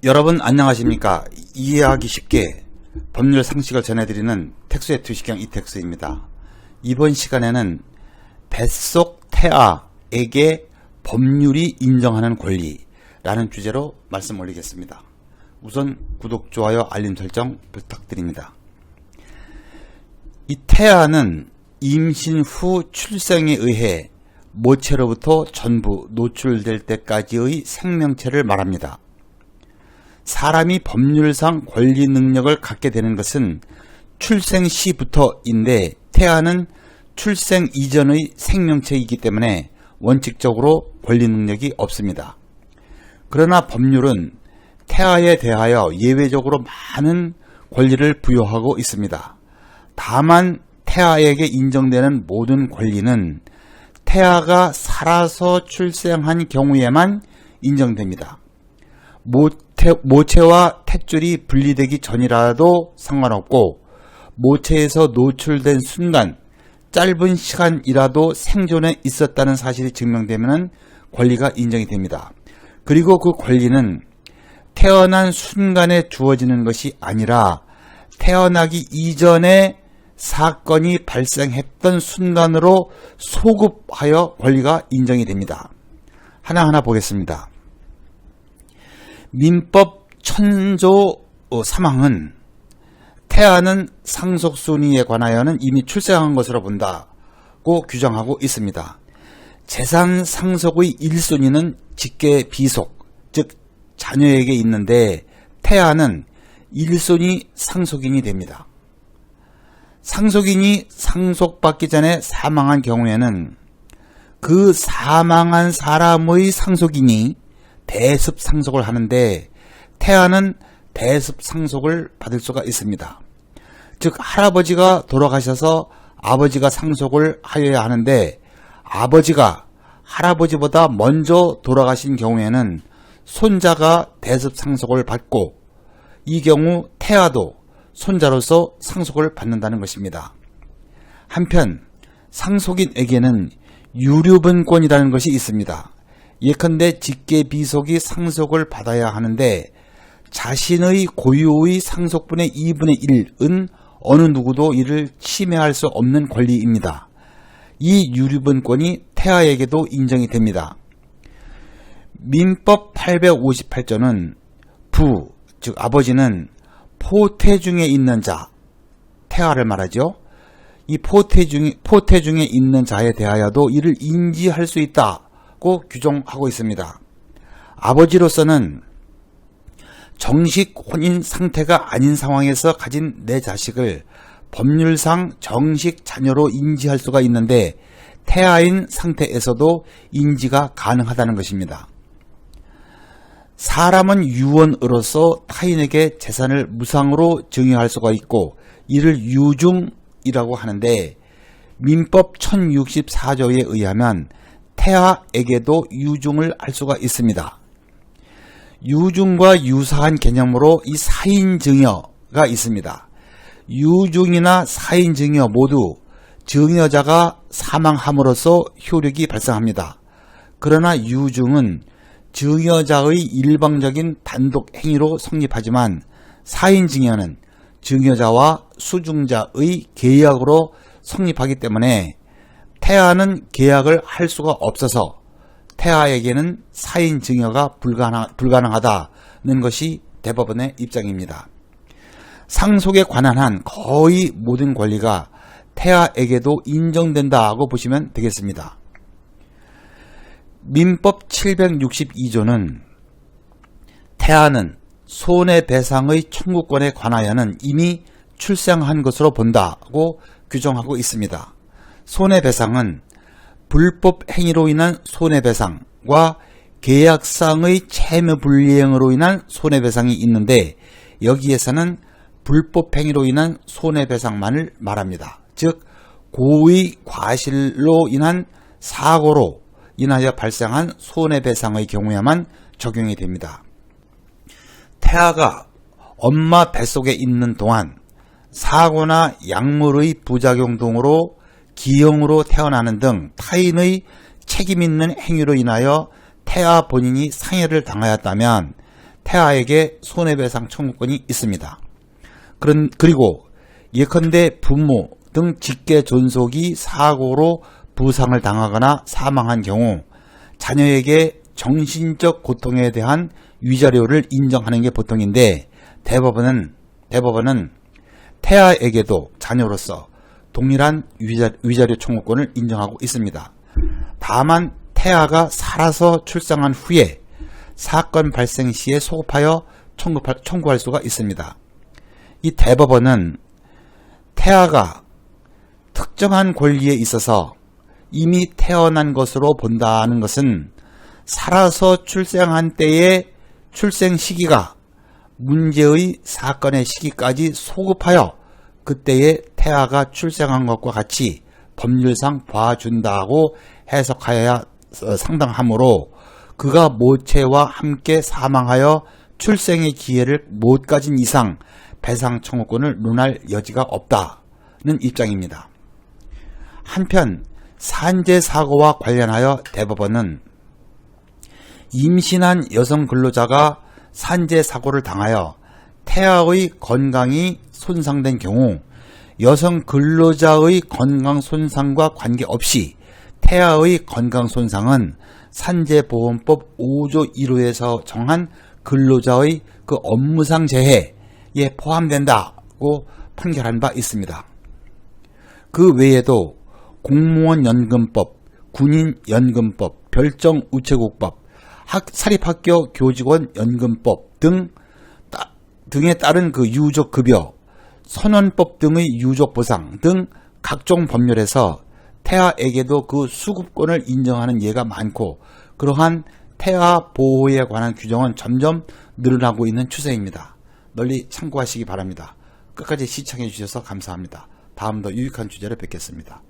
여러분 안녕하십니까. 이해하기 쉽게 법률 상식을 전해드리는 택수의 투시경 이택수입니다. 이번 시간에는 뱃속 태아에게 법률이 인정하는 권리라는 주제로 말씀 올리겠습니다. 우선 구독, 좋아요, 알림 설정 부탁드립니다. 이 태아는 임신 후 출생에 의해 모체로부터 전부 노출될 때까지의 생명체를 말합니다. 사람이 법률상 권리 능력을 갖게 되는 것은 출생 시부터인데 태아는 출생 이전의 생명체이기 때문에 원칙적으로 권리 능력이 없습니다. 그러나 법률은 태아에 대하여 예외적으로 많은 권리를 부여하고 있습니다. 다만 태아에게 인정되는 모든 권리는 태아가 살아서 출생한 경우에만 인정됩니다. 모체와 탯줄이 분리되기 전이라도 상관없고 모체에서 노출된 순간 짧은 시간이라도 생존에 있었다는 사실이 증명되면 권리가 인정이 됩니다. 그리고 그 권리는 태어난 순간에 주어지는 것이 아니라 태어나기 이전에 사건이 발생했던 순간으로 소급하여 권리가 인정이 됩니다. 하나하나 보겠습니다. 민법 1000조 3항은 태아는 상속순위에 관하여는 이미 출생한 것으로 본다고 규정하고 있습니다. 재산 상속의 1순위는 직계 비속, 즉 자녀에게 있는데 태아는 1순위 상속인이 됩니다. 상속인이 상속받기 전에 사망한 경우에는 그 사망한 사람의 상속인이 대습 상속을 하는데 태아는 대습 상속을 받을 수가 있습니다. 즉 할아버지가 돌아가셔서 아버지가 상속을 하여야 하는데 아버지가 할아버지보다 먼저 돌아가신 경우에는 손자가 대습 상속을 받고 이 경우 태아도 손자로서 상속을 받는다는 것입니다. 한편 상속인에게는 유류분권이라는 것이 있습니다. 예컨대 직계 비속이 상속을 받아야 하는데 자신의 고유의 상속분의 2분의 1은 어느 누구도 이를 침해할 수 없는 권리입니다. 이 유류분권이 태아에게도 인정이 됩니다. 민법 858조는 부, 즉 아버지는 포태 중에 있는 자, 태아를 말하죠. 이 포태 중에 있는 자에 대하여도 이를 인지할 수 있다고 규정하고 있습니다. 아버지로서는 정식 혼인 상태가 아닌 상황에서 가진 내 자식을 법률상 정식 자녀로 인지할 수가 있는데 태아인 상태에서도 인지가 가능하다는 것입니다. 사람은 유언으로서 타인에게 재산을 무상으로 증여할 수가 있고 이를 유증이라고 하는데 민법 1064조에 의하면 태아에게도 유증을 할 수가 있습니다. 유증과 유사한 개념으로 이 사인증여가 있습니다. 유증이나 사인증여 모두 증여자가 사망함으로써 효력이 발생합니다. 그러나 유증은 증여자의 일방적인 단독 행위로 성립하지만 사인증여는 증여자와 수증자의 계약으로 성립하기 때문에 태아는 계약을 할 수가 없어서 태아에게는 사인증여가 불가능하다는 것이 대법원의 입장입니다. 상속에 관한 한 거의 모든 권리가 태아에게도 인정된다고 보시면 되겠습니다. 민법 762조는 태아는 손해배상의 청구권에 관하여는 이미 출생한 것으로 본다고 규정하고 있습니다. 손해배상은 불법 행위로 인한 손해배상과 계약상의 채무불이행으로 인한 손해배상이 있는데 여기에서는 불법 행위로 인한 손해배상만을 말합니다. 즉 고의 과실로 인한 사고로 인하여 발생한 손해배상의 경우에만 적용이 됩니다. 태아가 엄마 뱃속에 있는 동안 사고나 약물의 부작용 등으로 기형으로 태어나는 등 타인의 책임있는 행위로 인하여 태아 본인이 상해를 당하였다면 태아에게 손해배상 청구권이 있습니다. 그리고 예컨대 부모 등 직계 존속이 사고로 부상을 당하거나 사망한 경우 자녀에게 정신적 고통에 대한 위자료를 인정하는 게 보통인데, 대법원은 태아에게도 자녀로서 동일한 위자료 청구권을 인정하고 있습니다. 다만 태아가 살아서 출생한 후에 사건 발생 시에 소급하여 청구할 수가 있습니다. 이 대법원은 태아가 특정한 권리에 있어서 이미 태어난 것으로 본다는 것은 살아서 출생한 때의 출생 시기가 문제의 사건의 시기까지 소급하여 그때의 태아가 출생한 것과 같이 법률상 봐준다고 해석하여야 상당하므로 그가 모체와 함께 사망하여 출생의 기회를 못 가진 이상 배상 청구권을 논할 여지가 없다는 입장입니다. 한편 산재 사고와 관련하여 대법원은 임신한 여성 근로자가 산재 사고를 당하여 태아의 건강이 손상된 경우 여성 근로자의 건강 손상과 관계없이 태아의 건강 손상은 산재보험법 5조 1호에서 정한 근로자의 그 업무상 재해에 포함된다고 판결한 바 있습니다. 그 외에도 공무원연금법, 군인연금법, 별정우체국법, 사립학교 교직원연금법 등에 따른 그 유족급여, 선원법 등의 유족보상 등 각종 법률에서 태아에게도 그 수급권을 인정하는 예가 많고, 그러한 태아 보호에 관한 규정은 점점 늘어나고 있는 추세입니다. 널리 참고하시기 바랍니다. 끝까지 시청해 주셔서 감사합니다. 다음 더 유익한 주제로 뵙겠습니다.